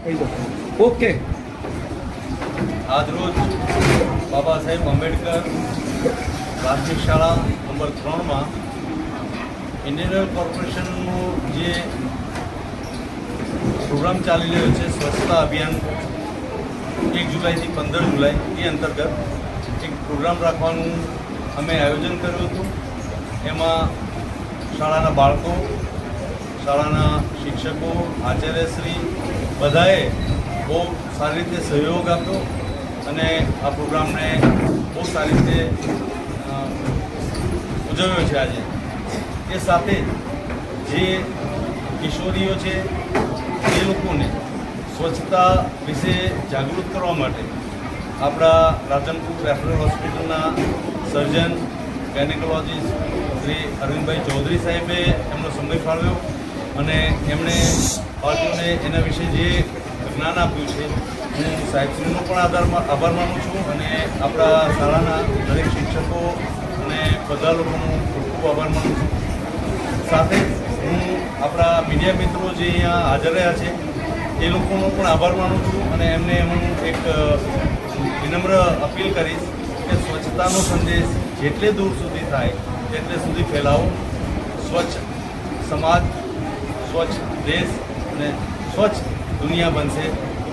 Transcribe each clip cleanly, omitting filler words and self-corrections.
Okay. આજરોજ બાબા સાહેબ આંબેડકર પ્રાથમિક શાળા નંબર 3માં ઇન્ડિયન ઓઇલ કોર્પોરેશનનું જે પ્રોગ્રામ ચાલી રહ્યો છે સ્વચ્છતા અભિયાન 1 જુલાઈથી 15 જુલાઈ એ અંતર્ગત એક પ્રોગ્રામ રાખવાનું અમે આયોજન કર્યું હતું. એમાં શાળાના બાળકો, શાળાના શિક્ષકો, આચાર્યશ્રી બધાએ બહુ સારી રીતે સહયોગ આપ્યો અને આ પ્રોગ્રામને બહુ સારી રીતે ઉજવ્યો છે. આજે એ સાથે જે કિશોરીઓ છે એ લોકોને સ્વચ્છતા વિશે જાગૃત કરવા માટે આપણા રાધનપુર રેફરલ હોસ્પિટલના સર્જન ગાયનેકોલોજીસ્ટ શ્રી અરવિંદભાઈ ચૌધરી સાહેબે એમનો સમય ફાળવ્યો અને એમણે બાળકોને એના વિશે જે જ્ઞાન આપ્યું છે હું સાહેબશ્રીનો પણ આભાર માનું છું અને આપણા શાળાના દરેક શિક્ષકો અને બધા લોકોનો ખૂબ ખૂબ આભાર માનું છું. સાથે હું આપણા મીડિયા મિત્રો જે અહીંયા હાજર રહ્યા છે એ લોકોનો પણ આભાર માનું છું અને એમને હું એક વિનમ્ર અપીલ કરીશ કે સ્વચ્છતાનો સંદેશ જેટલે દૂર સુધી થાય તેટલે સુધી ફેલાવો. સ્વચ્છ સમાજ, સ્વચ્છ દેશ અને સ્વચ્છ દુનિયા બનશે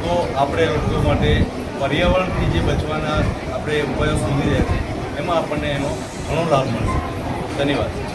તો આપણે લોકો માટે પર્યાવરણથી જે બચવાના આપણે ઉપાયો શોધી રહ્યા છીએ એમાં આપણને એનો ઘણો લાભ મળશે. ધન્યવાદ.